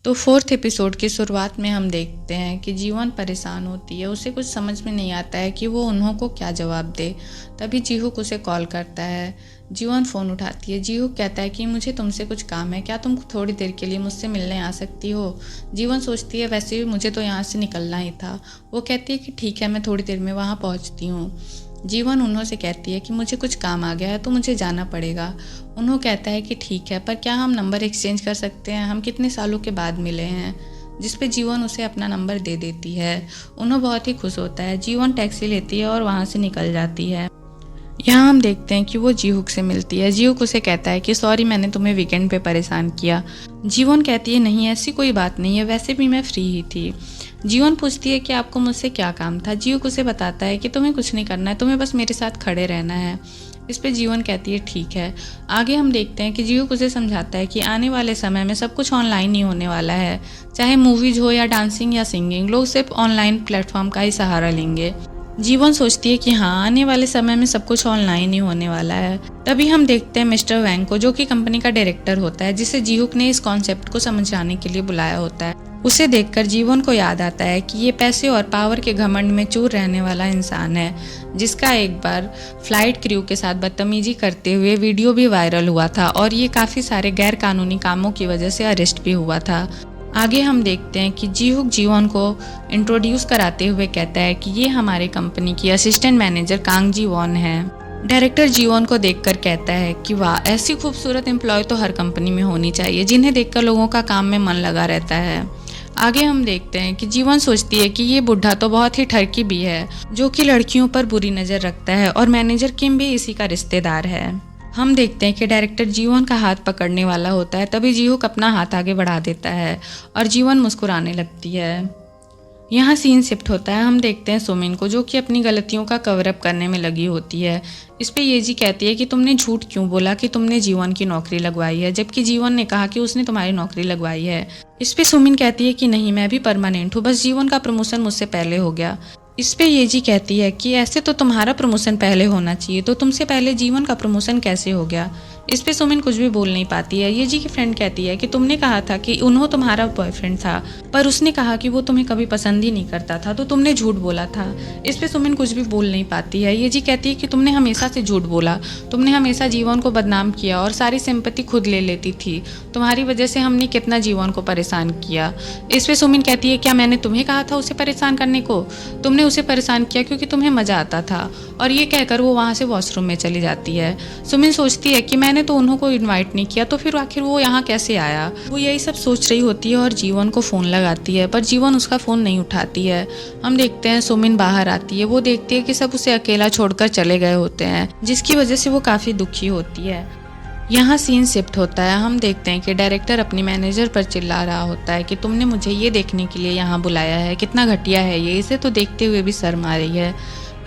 तो 4th episode की शुरुआत में हम देखते हैं कि जीवन परेशान होती है। उसे कुछ समझ में नहीं आता है कि वो उन्हों को क्या जवाब दे। तभी जीहूक उसे कॉल करता है। जीवन फ़ोन उठाती है। जीहूक कहता है कि मुझे तुमसे कुछ काम है, क्या तुम थोड़ी देर के लिए मुझसे मिलने आ सकती हो। जीवन सोचती है वैसे भी मुझे तो यहाँ से निकलना ही था। वो कहती है कि ठीक है, मैं थोड़ी देर में वहाँ पहुँचती हूँ। जीवन उन्हों से कहती है कि मुझे कुछ काम आ गया है तो मुझे जाना पड़ेगा। उन्हों कहता है कि ठीक है, पर क्या हम नंबर एक्सचेंज कर सकते हैं, हम कितने सालों के बाद मिले हैं। जिस पे जीवन उसे अपना नंबर दे देती है। उन्हों बहुत ही खुश होता है। जीवन टैक्सी लेती है और वहाँ से निकल जाती है। यहाँ हम देखते हैं कि वो जीहूक से मिलती है। जीहूक उसे कहता है कि सॉरी, मैंने तुम्हें वीकेंड पे परेशान किया। जीवन कहती है नहीं, ऐसी कोई बात नहीं है, वैसे भी मैं फ्री ही थी। जीवन पूछती है कि आपको मुझसे क्या काम था। जीहूक उसे बताता है कि तुम्हें कुछ नहीं करना है, तुम्हें बस मेरे साथ खड़े रहना है। इस पे जीवन कहती है ठीक है। आगे हम देखते हैं कि जीहूक उसे समझाता है कि आने वाले समय में सब कुछ ऑनलाइन ही होने वाला है। चाहे मूवीज हो या डांसिंग या सिंगिंग, लोग सिर्फ ऑनलाइन प्लेटफॉर्म का ही सहारा लेंगे। जीवन सोचती है कि हाँ, आने वाले समय में सब कुछ ऑनलाइन ही होने वाला है। तभी हम देखते हैं मिस्टर वैंग को, जो कि कंपनी का डायरेक्टर होता है, जिसे जीहूक ने इस कॉन्सेप्ट को समझाने के लिए बुलाया होता है। उसे देखकर जीवन को याद आता है कि ये पैसे और पावर के घमंड में चूर रहने वाला इंसान है, जिसका एक बार फ्लाइट क्रू के साथ बदतमीजी करते हुए वीडियो भी वायरल हुआ था और ये काफ़ी सारे गैर कानूनी कामों की वजह से अरेस्ट भी हुआ था। आगे हम देखते हैं कि जीहूक जीवन को इंट्रोड्यूस कराते हुए कहता है कि ये हमारे कंपनी की असिस्टेंट मैनेजर कांग जी वॉन है। डायरेक्टर जीवन को देखकर कहता है कि वाह, ऐसी खूबसूरत एम्प्लॉय तो हर कंपनी में होनी चाहिए, जिन्हें देखकर लोगों का काम में मन लगा रहता है। आगे हम देखते हैं कि जीवन सोचती है कि ये बुढ़ा तो बहुत ही ठरकी भी है, जो कि लड़कियों पर बुरी नज़र रखता है और मैनेजर किम भी इसी का रिश्तेदार है। हम देखते हैं कि डायरेक्टर जीवन का हाथ पकड़ने वाला होता है। तभी जीहूक अपना हाथ आगे बढ़ा देता है और जीवन मुस्कुराने लगती है। यहाँ सीन शिफ्ट होता है। हम देखते हैं सुमिन को, जो कि अपनी गलतियों का कवर अप करने में लगी होती है। इस पे येजी कहती है कि तुमने झूठ क्यों बोला कि तुमने जीवन की नौकरी लगवाई है, जबकि जीवन ने कहा कि उसने तुम्हारी नौकरी लगवाई है। इस पे सुमिन कहती है कि नहीं, मैं भी परमानेंट हूँ, बस जीवन का प्रमोशन मुझसे पहले हो गया। इस पे येजी कहती है कि ऐसे तो तुम्हारा प्रमोशन पहले होना चाहिए, तो तुमसे पहले जीवन का प्रमोशन कैसे हो गया। इस पे सुमिन कुछ भी बोल नहीं पाती है। येजी की फ्रेंड कहती है कि तुमने कहा था कि उन्हों तुम्हारा बॉयफ्रेंड था, पर उसने कहा कि वो तुम्हें कभी पसंद ही नहीं करता था, तो तुमने झूठ बोला था। इस पे सुमिन कुछ भी बोल नहीं पाती है। येजी कहती है कि तुमने हमेशा से झूठ बोला, तुमने हमेशा जीवन को बदनाम किया और सारी सिंपैथी खुद ले लेती थी। तुम्हारी वजह से हमने कितना जीवन को परेशान किया। इस पे सुमिन कहती है क्या मैंने तुम्हें कहा था उसे परेशान करने को? तुमने उसे परेशान किया क्योंकि तुम्हें मजा आता था। और ये कहकर वो वहाँ से वॉशरूम में चली जाती है। सुमिन सोचती है कि मैंने तो उन्हों को इनवाइट नहीं किया, तो फिर आखिर वो यहाँ कैसे आया। वो यही सब सोच रही होती है और जीवन को फ़ोन लगाती है, पर जीवन उसका फ़ोन नहीं उठाती है। हम देखते हैं सुमिन बाहर आती है। वो देखती है कि सब उसे अकेला छोड़कर चले गए होते हैं, जिसकी वजह से वो काफ़ी दुखी होती है। यहाँ सीन शिफ्ट होता है। हम देखते हैं कि डायरेक्टर अपनी मैनेजर पर चिल्ला रहा होता है कि तुमने मुझे ये देखने के लिए यहाँ बुलाया है, कितना घटिया है ये, इसे तो देखते हुए भी शर्म आ रही है।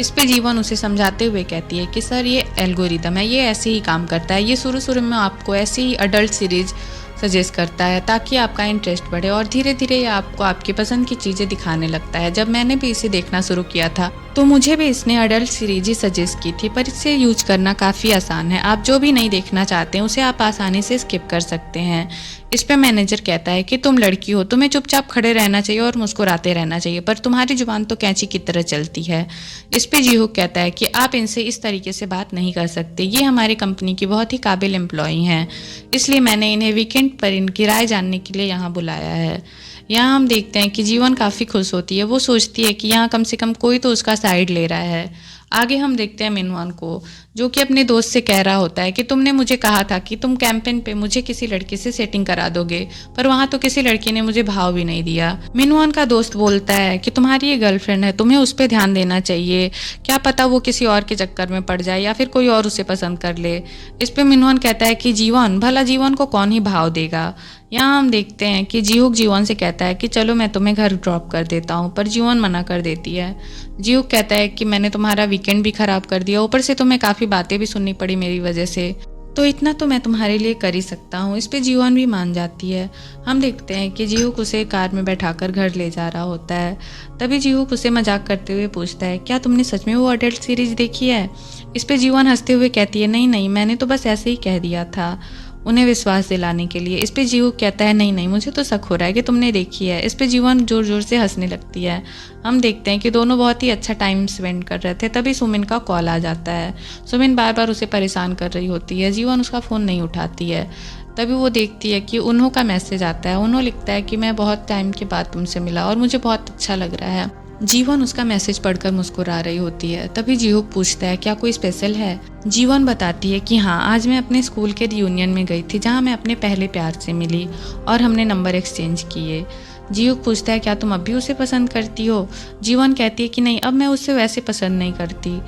इस पे जीवन उसे समझाते हुए कहती है कि सर, ये एल्गोरिदम है, ये ऐसे ही काम करता है, ये शुरू शुरू में आपको ऐसे ही अडल्ट सीरीज सजेस्ट करता है ताकि आपका इंटरेस्ट बढ़े और धीरे धीरे ये आपको आपकी पसंद की चीज़ें दिखाने लगता है। जब मैंने भी इसे देखना शुरू किया था तो मुझे भी इसने अडल्ट सीरीज ही सजेस्ट की थी, पर इसे यूज करना काफ़ी आसान है। आप जो भी नहीं देखना चाहते हैं उसे आप आसानी से स्किप कर सकते हैं। इस पे मैनेजर कहता है कि तुम लड़की हो, तुम्हें चुपचाप खड़े रहना चाहिए और मुस्कुराते रहना चाहिए, पर तुम्हारी जुबान तो कैंची की तरह चलती है। इस पे जीहूक कहता है कि आप इनसे इस तरीके से बात नहीं कर सकते, ये हमारी कंपनी की बहुत ही काबिल एम्प्लॉई हैं, इसलिए मैंने इन्हें वीकेंड पर इनकी राय जानने के लिए यहाँ बुलाया है। यहाँ हम देखते हैं कि जीवन काफ़ी खुश होती है। वो सोचती है कि यहाँ कम से कम कोई तो उसका साइड ले रहा है। आगे हम देखते हैं मिनवान को, जो कि अपने दोस्त से कह रहा होता है कि तुमने मुझे कहा था कि तुम कैंपेन पे मुझे किसी लड़के से सेटिंग करा दोगे, पर वहाँ तो किसी लड़की ने मुझे भाव भी नहीं दिया। मिनवान का दोस्त बोलता है कि तुम्हारी ये गर्लफ्रेंड है, तुम्हें उस पर ध्यान देना चाहिए, क्या पता वो किसी और के चक्कर में पड़ जाए या फिर कोई और उसे पसंद कर ले। इस पे मिनवान कहता है कि जीवन, भला जीवन को कौन ही भाव देगा। यहाँ हम देखते हैं कि जीहूक जीवन से कहता है कि चलो मैं तुम्हें घर ड्रॉप कर देता हूँ, पर जीवन मना कर देती है। जीहूक कहता है कि मैंने तुम्हारा वीकेंड भी खराब कर दिया, ऊपर से तुम्हें काफ़ी बातें भी सुननी पड़ी मेरी वजह से, तो इतना तो मैं तुम्हारे लिए कर ही सकता हूँ। इस पे जीवन भी मान जाती है। हम देखते हैं कि जीहूक उसे कार में बैठाकर घर ले जा रहा होता है। तभी जीहूक उसे मजाक करते हुए पूछता है क्या तुमने सच में वो अडल्ट सीरीज देखी है। इस पे जीवन हंसते हुए कहती है नहीं नहीं, मैंने तो बस ऐसे ही कह दिया था। उन्हें विश्वास दिलाने के लिए। इस पे जीहूक कहता है नहीं नहीं, मुझे तो शक हो रहा है कि तुमने देखी है। इस पे जीवन जोर जोर से हंसने लगती है। हम देखते हैं कि दोनों बहुत ही अच्छा टाइम स्पेंड कर रहे थे, तभी सुमिन का कॉल आ जाता है। सुमिन बार बार उसे परेशान कर रही होती है, जीवन उसका फ़ोन नहीं उठाती है। तभी वो देखती है कि उन्हों का मैसेज आता है। उन्हों लिखता है कि मैं बहुत टाइम के बाद तुमसे मिला और मुझे बहुत अच्छा लग रहा है। जीवन उसका मैसेज पढ़कर मुस्कुरा रही होती है। तभी जीहूक पूछता है क्या कोई स्पेशल है। जीवन बताती है कि हाँ, आज मैं अपने स्कूल के रियूनियन में गई थी जहाँ मैं अपने पहले प्यार से मिली और हमने नंबर एक्सचेंज किए। जीहूक पूछता है क्या तुम अब भी उसे पसंद करती हो। जीवन कहती है कि नहीं, अब मैं उसे वैसे पसंद नहीं करती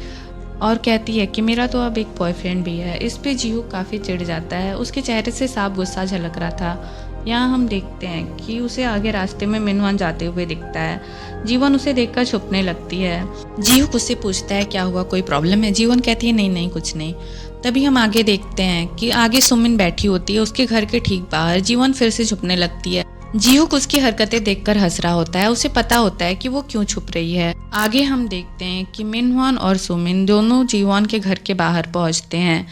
और कहती है कि मेरा तो अब एक बॉयफ्रेंड भी है। इस पे जीहूक काफ़ी चिढ़ जाता है। उसके चेहरे से साफ गुस्सा झलक रहा था। यहाँ हम देखते हैं कि उसे आगे रास्ते में मिनवान जाते हुए दिखता है। जीवन उसे देखकर छुपने लगती है। जीहूक उससे पूछता है क्या हुआ, कोई प्रॉब्लम है। जीवन कहती है नहीं नहीं, कुछ नहीं। तभी हम आगे देखते हैं कि आगे सुमिन बैठी होती है उसके घर के ठीक बाहर। जीवन फिर से छुपने लगती है। जीहूक उसकी हरकतें देखकर हंस रहा होता है। उसे पता होता है कि वो क्यों छुप रही है। आगे हम देखते हैं कि मिनवान और सुमिन दोनों जीवन के घर के बाहर पहुंचते हैं।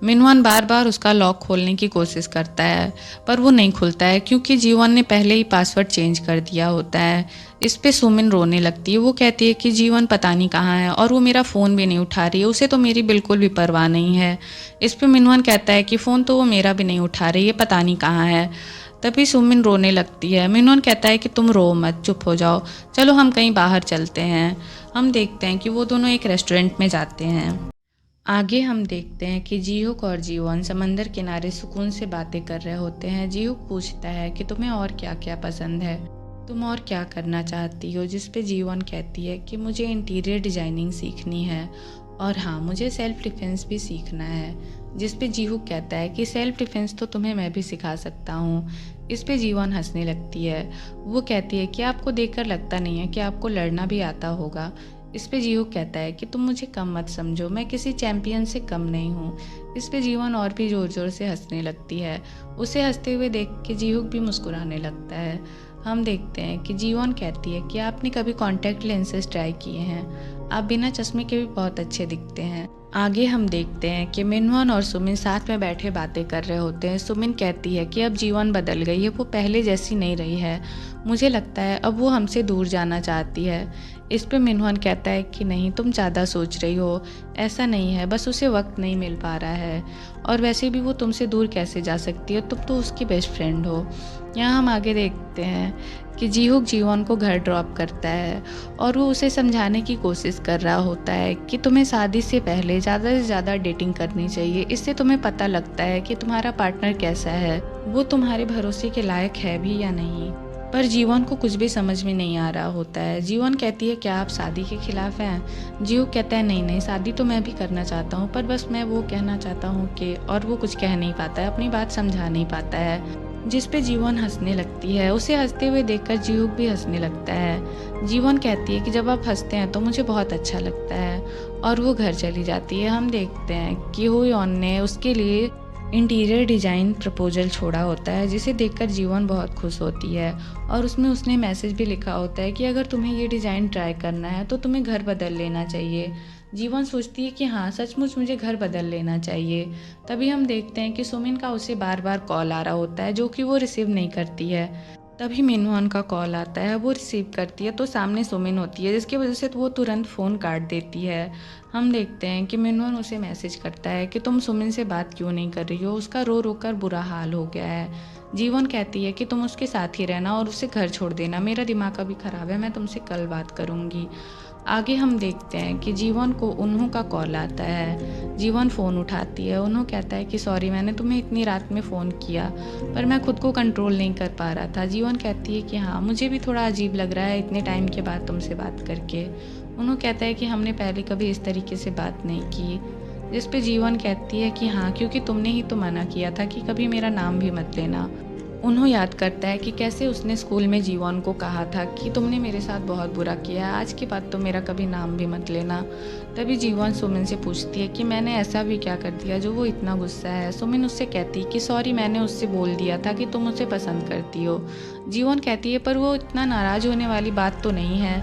मिनवान बार बार उसका लॉक खोलने की कोशिश करता है पर वो नहीं खुलता है क्योंकि जीवन ने पहले ही पासवर्ड चेंज कर दिया होता है। इस पे सुमिन रोने लगती है। वो कहती है कि जीवन पता नहीं कहाँ है और वो मेरा फ़ोन भी नहीं उठा रही है, उसे तो मेरी बिल्कुल भी परवाह नहीं है। इस पे मिनवान कहता है कि फ़ोन तो वो मेरा भी नहीं उठा रही है, पता नहीं कहाँ है। तभी सुमिन रोने लगती है। मिनवान कहता है कि तुम रो मत, चुप हो जाओ, चलो हम कहीं बाहर चलते हैं। हम देखते हैं कि वो दोनों एक रेस्टोरेंट में जाते हैं। आगे हम देखते हैं कि जीहूक और जीवन समंदर किनारे सुकून से बातें कर रहे होते हैं। जीहूक पूछता है कि तुम्हें और क्या क्या पसंद है, तुम और क्या करना चाहती हो। जिस पे जीवन कहती है कि मुझे इंटीरियर डिजाइनिंग सीखनी है और हाँ, मुझे सेल्फ डिफेंस भी सीखना है। जिस पे जीहूक कहता है कि सेल्फ डिफेंस तो तुम्हें मैं भी सिखा सकता हूँ। इस पे जीवन हंसने लगती है। वो कहती है कि आपको देखकर लगता नहीं है कि आपको लड़ना भी आता होगा। इस पे जीहूक कहता है कि तुम मुझे कम मत समझो, मैं किसी चैंपियन से कम नहीं हूँ। इस पे जीवन और भी ज़ोर ज़ोर से हंसने लगती है। उसे हंसते हुए देख के जीहूक भी मुस्कुराने लगता है। हम देखते हैं कि जीवन कहती है कि आपने कभी कॉन्टैक्ट लेंसेज ट्राई किए हैं, आप बिना चश्मे के भी बहुत अच्छे दिखते हैं। आगे हम देखते हैं कि मिनवान और सुमिन साथ में बैठे बातें कर रहे होते हैं। सुमिन कहती है कि अब जीवन बदल गई है, वो पहले जैसी नहीं रही है, मुझे लगता है अब वो हमसे दूर जाना चाहती है। इस पे मिनवान कहता है कि नहीं, तुम ज़्यादा सोच रही हो, ऐसा नहीं है, बस उसे वक्त नहीं मिल पा रहा है और वैसे भी वो तुमसे दूर कैसे जा सकती है, तुम तो उसकी बेस्ट फ्रेंड हो। यहाँ हम आगे देखते हैं कि जीहूक जीवन को घर ड्रॉप करता है और वो उसे समझाने की कोशिश कर रहा होता है कि तुम्हें शादी से पहले ज़्यादा से ज़्यादा डेटिंग करनी चाहिए। इससे तुम्हें पता लगता है कि तुम्हारा पार्टनर कैसा है, वो तुम्हारे भरोसे के लायक है भी या नहीं। पर जीवन को कुछ भी समझ में नहीं आ रहा होता है। जीवन कहती है क्या आप शादी के खिलाफ हैं। जीहूक कहता है नहीं नहीं, शादी तो मैं भी करना चाहता हूँ, पर बस मैं वो कहना चाहता हूँ कि, और वो कुछ कह नहीं पाता है, अपनी बात समझा नहीं पाता है। जिस पे जीवन हंसने लगती है। उसे हंसते हुए देखकर जीहूक भी हंसने लगता है। जीवन कहती है कि जब आप हंसते हैं तो मुझे बहुत अच्छा लगता है और वो घर चली जाती है। हम देखते हैं कि हुयॉन ने उसके लिए इंटीरियर डिज़ाइन प्रपोजल छोड़ा होता है, जिसे देखकर जीवन बहुत खुश होती है और उसमें उसने मैसेज भी लिखा होता है कि अगर तुम्हें ये डिज़ाइन ट्राई करना है तो तुम्हें घर बदल लेना चाहिए। जीवन सोचती है कि हाँ, सचमुच मुझे घर बदल लेना चाहिए। तभी हम देखते हैं कि सुमिन का उसे बार बार कॉल आ रहा होता है जो कि वो रिसीव नहीं करती है। तभी मिनवान का कॉल आता है, वो रिसीव करती है तो सामने सुमिन होती है, जिसकी वजह से वो तुरंत फ़ोन काट देती है। हम देखते हैं कि मिनवान उसे मैसेज करता है कि तुम सुमिन से बात क्यों नहीं कर रही हो, उसका रो रो कर बुरा हाल हो गया है। जीवन कहती है कि तुम उसके साथ ही रहना और उसे घर छोड़ देना, मेरा दिमाग अभी ख़राब है, मैं तुमसे कल बात करूँगी। आगे हम देखते हैं कि जीवन को उन्हों का कॉल आता है। जीवन फ़ोन उठाती है। उन्हों कहता है कि सॉरी, मैंने तुम्हें इतनी रात में फ़ोन किया पर मैं खुद को कंट्रोल नहीं कर पा रहा था। जीवन कहती है कि हाँ, मुझे भी थोड़ा अजीब लग रहा है इतने टाइम के बाद तुमसे बात करके। उन्हों कहता है कि हमने पहले कभी इस तरीके से बात नहीं की। जिस पे जीवन कहती है कि हाँ, क्योंकि तुमने ही तो मना किया था कि कभी मेरा नाम भी मत लेना। उन्हों याद करता है कि कैसे उसने स्कूल में जीवन को कहा था कि तुमने मेरे साथ बहुत बुरा किया, आज के बाद तो मेरा कभी नाम भी मत लेना। तभी जीवन सुमिन से पूछती है कि मैंने ऐसा भी क्या कर दिया जो वो इतना गुस्सा है। सुमिन उससे कहती है कि सॉरी, मैंने उससे बोल दिया था कि तुम उसे पसंद करती हो। जीवन कहती है पर वो इतना नाराज़ होने वाली बात तो नहीं है।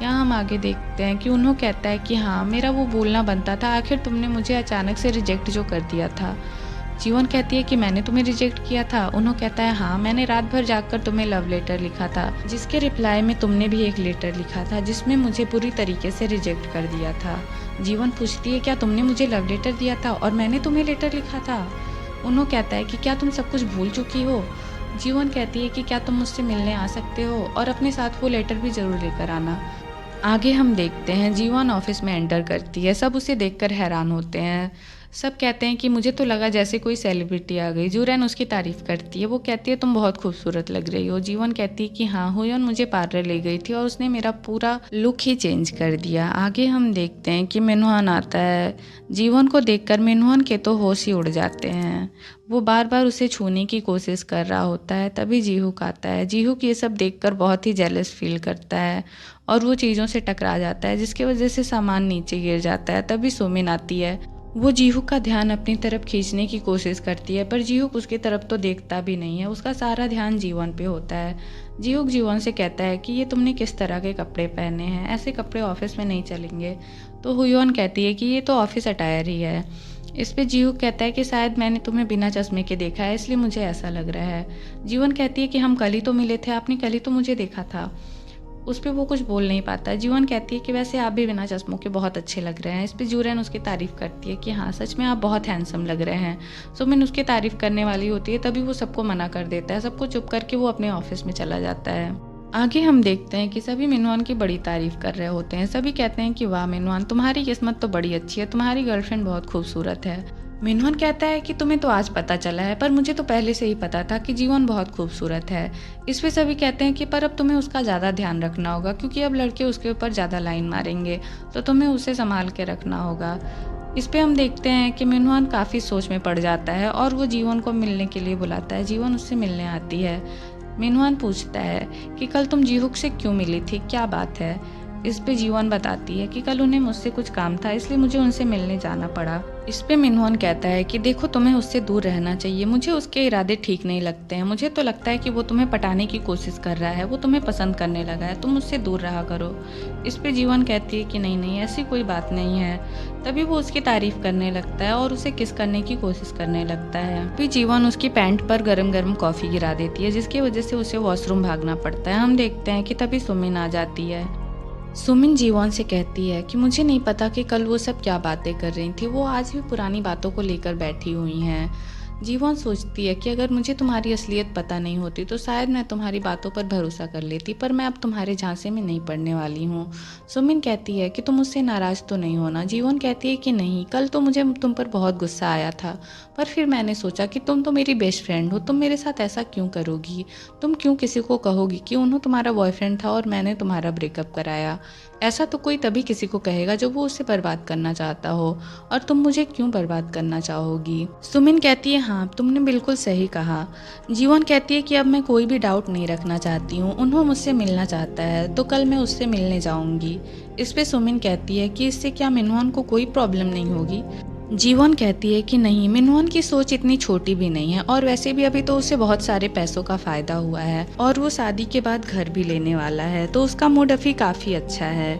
यहाँ हम आगे देखते हैं कि उन्हों कहता है कि हाँ, मेरा वो बोलना बनता था, आखिर तुमने मुझे अचानक से रिजेक्ट जो कर दिया था। जीवन कहती है कि मैंने तुम्हें रिजेक्ट किया था। उन्हों कहता है हाँ, मैंने रात भर जागकर तुम्हें लव लेटर लिखा था, जिसके रिप्लाई में तुमने भी एक लेटर लिखा था जिसमें मुझे बुरी तरीके से रिजेक्ट कर दिया था। जीवन पूछती है क्या तुमने मुझे लव लेटर दिया था और मैंने तुम्हें लेटर लिखा था? उन्हों कहता है कि क्या तुम सब कुछ भूल चुकी हो? जीवन कहती है कि क्या तुम मुझसे मिलने आ सकते हो और अपने साथ वो लेटर भी ज़रूर लेकर आना। आगे हम देखते हैं जीवन ऑफिस में एंटर करती है। सब उसे देखकर हैरान होते हैं। सब कहते हैं कि मुझे तो लगा जैसे कोई सेलिब्रिटी आ गई। जूरन उसकी तारीफ करती है। वो कहती है तुम बहुत खूबसूरत लग रही हो। जीवन कहती है कि हाँ, हुयन मुझे पार्लर ले गई थी और उसने मेरा पूरा लुक ही चेंज कर दिया। आगे हम देखते हैं कि मिनहुआन आता है। जीवन को देखकर मिनहुआन के तो होश ही उड़ जाते हैं। वो बार बार उसे छूने की कोशिश कर रहा होता है। तभी जीहुक आता है। जीहुक ये सब देखकर बहुत ही जेलस फील करता है और वो चीज़ों से टकरा जाता है, जिसकी वजह से सामान नीचे गिर जाता है। तभी सुमिन आती है। वो जीहुक का ध्यान अपनी तरफ खींचने की कोशिश करती है, पर जीहुक उसकी तरफ तो देखता भी नहीं है। उसका सारा ध्यान जीवन पे होता है। जीहुक जीवन से कहता है कि ये तुमने किस तरह के कपड़े पहने हैं, ऐसे कपड़े ऑफिस में नहीं चलेंगे। तो हुयन कहती है कि ये तो ऑफिस अटायर ही है। इस पे जीहुक कहता है कि शायद मैंने तुम्हें बिना चश्मे के देखा है, इसलिए मुझे ऐसा लग रहा है। जीवन कहती है कि हम कल ही तो मिले थे, आपने कल ही तो मुझे देखा था। उस पर वो कुछ बोल नहीं पाता। जीवन कहती है कि वैसे आप भी बिना चश्मों के बहुत अच्छे लग रहे हैं। इस पर जूरन उसकी तारीफ करती है कि हाँ, सच में आप बहुत हैंडसम लग रहे हैं। सुमिन उसकी तारीफ करने वाली होती है, तभी वो सबको मना कर देता है। सबको चुप करके वो अपने ऑफिस में चला जाता है। आगे हम देखते हैं कि सभी मिनहुआन की बड़ी तारीफ कर रहे होते हैं। सभी कहते हैं कि वाह मिनहुआन, तुम्हारी किस्मत तो बड़ी अच्छी है, तुम्हारी गर्लफ्रेंड बहुत खूबसूरत है। मिनहुआन कहता है कि तुम्हें तो आज पता चला है, पर मुझे तो पहले से ही पता था कि जीवन बहुत खूबसूरत है। इस पे सभी कहते हैं कि पर अब तुम्हें उसका ज़्यादा ध्यान रखना होगा, क्योंकि अब लड़के उसके ऊपर ज़्यादा लाइन मारेंगे, तो तुम्हें उसे संभाल के रखना होगा। इस पे हम देखते हैं कि मिनहुआन काफ़ी सोच में पड़ जाता है और वो जीवन को मिलने के लिए बुलाता है। जीवन उससे मिलने आती है। मिनहुआन पूछता है कि कल तुम जीहुक से क्यों मिली थी, क्या बात है? इस पे जीवन बताती है कि कल उन्हें मुझसे कुछ काम था, इसलिए मुझे उनसे मिलने जाना पड़ा। इस पे मिनहुआन कहता है कि देखो, तुम्हें उससे दूर रहना चाहिए, मुझे उसके इरादे ठीक नहीं लगते हैं। मुझे तो लगता है कि वो तुम्हें पटाने की कोशिश कर रहा है, वो तुम्हें पसंद करने लगा है, तुम उससे दूर रहा करो। इस पे जीवन कहती है कि नहीं नहीं, ऐसी कोई बात नहीं है। तभी वो उसकी तारीफ करने लगता है और उसे किस करने की कोशिश करने लगता है। फिर जीवन उसकी पैंट पर गरम गरम कॉफ़ी गिरा देती है, जिसकी वजह से उसे वॉशरूम भागना पड़ता है। हम देखते हैं कि तभी सुमिन आ जाती है। सुमिन जीवन से कहती है कि मुझे नहीं पता कि कल वो सब क्या बातें कर रही थी, वो आज भी पुरानी बातों को लेकर बैठी हुई हैं। जीवन सोचती है कि अगर मुझे तुम्हारी असलियत पता नहीं होती तो शायद मैं तुम्हारी बातों पर भरोसा कर लेती, पर मैं अब तुम्हारे झांसे में नहीं पड़ने वाली हूँ। सुमिन कहती है कि तुम मुझसे नाराज़ तो नहीं होना। जीवन कहती है कि नहीं, कल तो मुझे तुम पर बहुत गुस्सा आया था, पर फिर मैंने सोचा कि तुम तो मेरी बेस्ट फ्रेंड हो, तुम मेरे साथ ऐसा क्यों करोगी? तुम क्यों किसी को कहोगी कि उन्होंने तुम्हारा बॉयफ्रेंड था और मैंने तुम्हारा ब्रेकअप कराया? ऐसा तो कोई तभी किसी को कहेगा जब वो उसे बर्बाद करना चाहता हो, और तुम मुझे क्यों बर्बाद करना चाहोगी? सुमिन कहती है हाँ, तुमने बिल्कुल सही कहा। जीवन कहती है कि अब मैं कोई भी डाउट नहीं रखना चाहती हूँ। उन्होंने मुझसे मिलना चाहता है तो कल मैं उससे मिलने जाऊंगी। इस पे सुमिन कहती है कि इससे क्या मिनहुआन को कोई प्रॉब्लम नहीं होगी? जीवन कहती है कि नहीं, मिनहुआन की सोच इतनी छोटी भी नहीं है, और वैसे भी अभी तो उसे बहुत सारे पैसों का फायदा हुआ है और वो शादी के बाद घर भी लेने वाला है, तो उसका मूड अभी काफ़ी अच्छा है।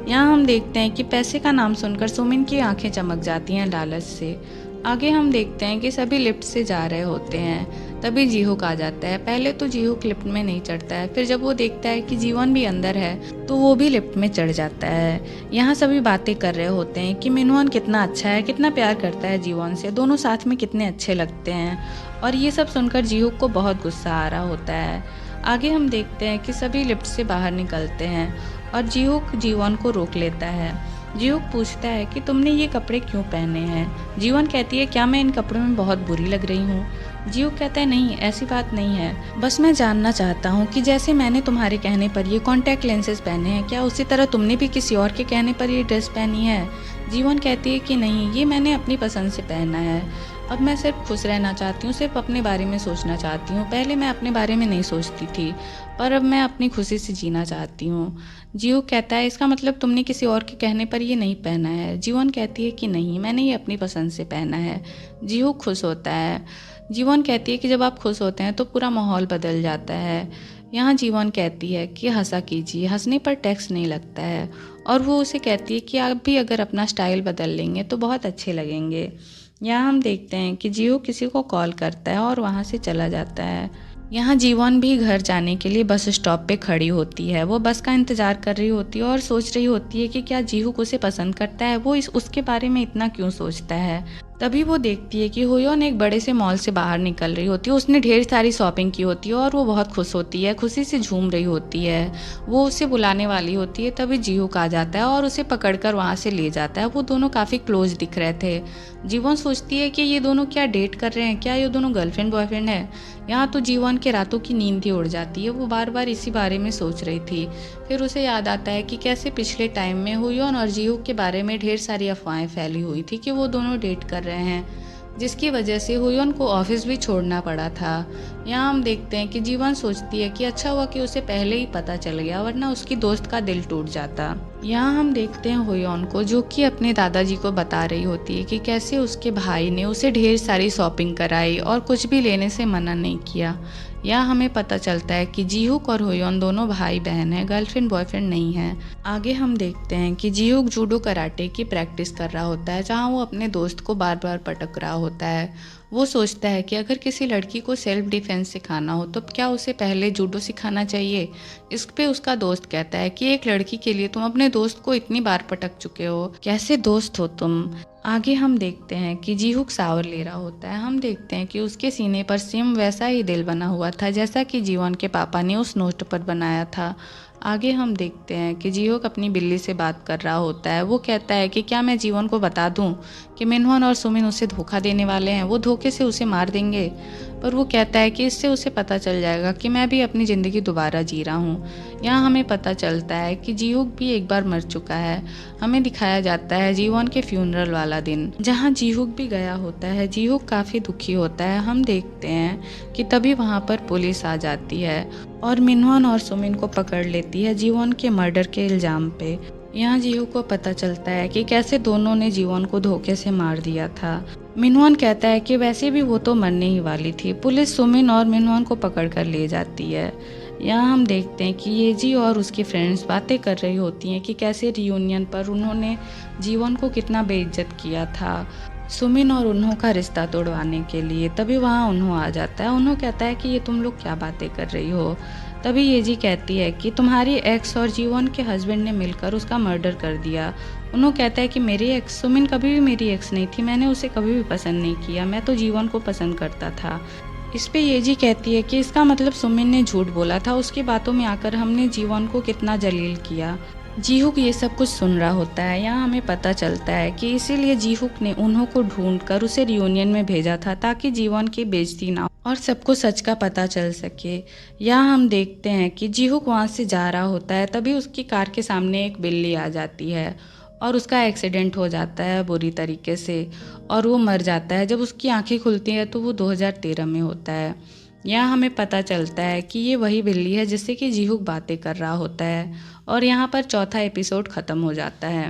यहाँ हम देखते हैं कि पैसे का नाम सुनकर सुमिन की आंखें चमक जाती हैं लालच से। आगे हम देखते हैं कि सभी लिफ्ट से जा रहे होते हैं। तभी जीहुक आ जाता है। पहले तो जीहुक लिफ्ट में नहीं चढ़ता है, फिर जब वो देखता है कि जीवन भी अंदर है तो वो भी लिफ्ट में चढ़ जाता है। यहाँ सभी बातें कर रहे होते हैं कि मिनहुआन कितना अच्छा है, कितना प्यार करता है जीवन से, दोनों साथ में कितने अच्छे लगते हैं, और ये सब सुनकर जीहुक को बहुत गुस्सा आ रहा होता है। आगे हम देखते हैं कि सभी लिफ्ट से बाहर निकलते हैं और जीहुक जीवन को रोक लेता है। जीहुक पूछता है कि तुमने ये कपड़े क्यों पहने हैं? जीवन कहती है क्या मैं इन कपड़ों में बहुत बुरी लग रही हूँ? जीहुक कहता है नहीं, ऐसी बात नहीं है, बस मैं जानना चाहता हूँ कि जैसे मैंने तुम्हारे कहने पर ये कॉन्टैक्ट लेंसेज पहने हैं, क्या उसी तरह तुमने भी किसी और के कहने पर ये ड्रेस पहनी है? जीवन कहती है कि नहीं, ये मैंने अपनी पसंद से पहना है। अब मैं सिर्फ खुश रहना चाहती हूँ, सिर्फ अपने बारे में सोचना चाहती हूँ। पहले मैं अपने बारे में नहीं सोचती थी, पर अब मैं अपनी खुशी से जीना चाहती हूँ। जीहुक कहता है इसका मतलब तुमने किसी और के कहने पर ये नहीं पहना है? जीवन कहती है कि नहीं, मैंने ये अपनी पसंद से पहना है। जीहुक खुश होता है। जीवन कहती है कि जब आप खुश होते हैं तो पूरा माहौल बदल जाता है। यहाँ जीवन कहती है कि हंसा कीजिए, हंसने पर टैक्स नहीं लगता है, और वो उसे कहती है कि आप भी अगर अपना स्टाइल बदल लेंगे तो बहुत अच्छे लगेंगे। यहाँ हम देखते हैं कि जीहू किसी को कॉल करता है और वहाँ से चला जाता है। यहाँ जीवन भी घर जाने के लिए बस स्टॉप पे खड़ी होती है। वो बस का इंतज़ार कर रही होती है और सोच रही होती है कि क्या जीहूक उसे पसंद करता है, वो उसके बारे में इतना क्यों सोचता है। तभी वो देखती है कि होयोन एक बड़े से मॉल से बाहर निकल रही होती है। उसने ढेर सारी शॉपिंग की होती है और वो बहुत खुश होती है, खुशी से झूम रही होती है। वो उसे बुलाने वाली होती है, तभी जीहूक आ जाता है और उसे पकड़कर वहाँ से ले जाता है। वो दोनों काफ़ी क्लोज दिख रहे थे। जीवन सोचती है कि ये दोनों क्या डेट कर रहे हैं, क्या ये दोनों गर्लफ्रेंड बॉयफ्रेंड है। यहाँ तो जीवन के रातों की नींद ही उड़ जाती है। वो बार बार इसी बारे में सोच रही थी। फिर उसे याद आता है कि कैसे पिछले टाइम में हुयोन और जीहूक के बारे में ढेर सारी अफवाहें फैली हुई थी कि वो दोनों डेट कर रहे हैं, जिसकी वजह से हुयोन को ऑफिस भी छोड़ना पड़ा था। यहाँ हम देखते हैं कि जीवन सोचती है कि अच्छा हुआ कि उसे पहले ही पता चल गया, वरना उसकी दोस्त का दिल टूट जाता। यहाँ हम देखते हैं हुयोन को, जो कि अपने दादाजी को बता रही होती है कि कैसे उसके भाई ने उसे ढेर सारी शॉपिंग कराई और कुछ भी लेने से मना नहीं किया। यहाँ हमें पता चलता है कि जीहूक और हुयोन दोनों भाई बहन हैं, गर्लफ्रेंड बॉयफ्रेंड नहीं है। आगे हम देखते हैं कि जीहूक जूडो कराटे की प्रैक्टिस कर रहा होता है, जहाँ वो अपने दोस्त को बार बार पटक रहा होता है। वो सोचता है कि अगर किसी लड़की को सेल्फ डिफेंस सिखाना हो तो क्या उसे पहले जूडो सिखाना चाहिए। इस पे उसका दोस्त कहता है कि एक लड़की के लिए तुम अपने दोस्त को इतनी बार पटक चुके हो, कैसे दोस्त हो तुम। आगे हम देखते हैं कि जीहूक शावर ले रहा होता है। हम देखते हैं कि उसके सीने पर सेम वैसा ही दिल बना हुआ था जैसा कि जीवन के पापा ने उस नोट पर बनाया था। आगे हम देखते हैं कि जीहूक अपनी बिल्ली से बात कर रहा होता है। वो कहता है कि क्या मैं जीवन को बता दूं कि मिनहुन और सुमिन उसे धोखा देने वाले हैं, वो धोखे से उसे मार देंगे। पर वो कहता है कि इससे उसे पता चल जाएगा कि मैं भी अपनी ज़िंदगी दोबारा जी रहा हूँ। यहाँ हमें पता चलता है कि जीहूक भी एक बार मर चुका है। हमें दिखाया जाता है जीवन के फ्यूनरल वाला दिन, जहाँ जीहूक भी गया होता है। जीहूक काफ़ी दुखी होता है। हम देखते हैं कि तभी वहाँ पर पुलिस आ जाती है और मिनहुन और सुमिन को पकड़ लेती है जीवन के मर्डर के इल्ज़ाम पे। यहाँ जीहू को पता चलता है कि कैसे दोनों ने जीवन को धोखे से मार दिया था। मिनहुन कहता है कि वैसे भी वो तो मरने ही वाली थी। पुलिस सुमिन और मिनहुन को पकड़ कर ले जाती है। यहाँ हम देखते हैं कि येजी और उसकी फ्रेंड्स बातें कर रही होती हैं कि कैसे रियूनियन पर उन्होंने जीवन को कितना बेइज्जत किया था सुमिन और उन्हों का रिश्ता तोड़वाने के लिए। तभी वहाँ उन्हों आ जाता है। उन्हों कहता है कि ये तुम लोग क्या बातें कर रही हो। तभी येजी कहती है कि तुम्हारी एक्स और जीवन के हस्बैंड ने मिलकर उसका मर्डर कर दिया। उन्हों कहता है कि मेरी एक्स सुमिन कभी भी मेरी एक्स नहीं थी, मैंने उसे कभी भी पसंद नहीं किया, मैं तो जीवन को पसंद करता था। इस पे येजी कहती है कि इसका मतलब सुमिन ने झूठ बोला था, उसकी बातों में आकर हमने जीवन को कितना जलील किया। जीहूक ये सब कुछ सुन रहा होता है। यहाँ हमें पता चलता है कि इसीलिए जीहूक ने उन्हों को ढूंढकर उसे रियूनियन में भेजा था, ताकि जीवन की बेइज्जती ना हो और सबको सच का पता चल सके। यहाँ हम देखते हैं कि जीहूक वहाँ से जा रहा होता है, तभी उसकी कार के सामने एक बिल्ली आ जाती है और उसका एक्सीडेंट हो जाता है बुरी तरीके से और वो मर जाता है। जब उसकी आंखें खुलती हैं तो वो 2013 में होता है। यहाँ हमें पता चलता है कि ये वही बिल्ली है जिससे कि जीहूक बातें कर रहा होता है और यहाँ पर चौथा एपिसोड ख़त्म हो जाता है।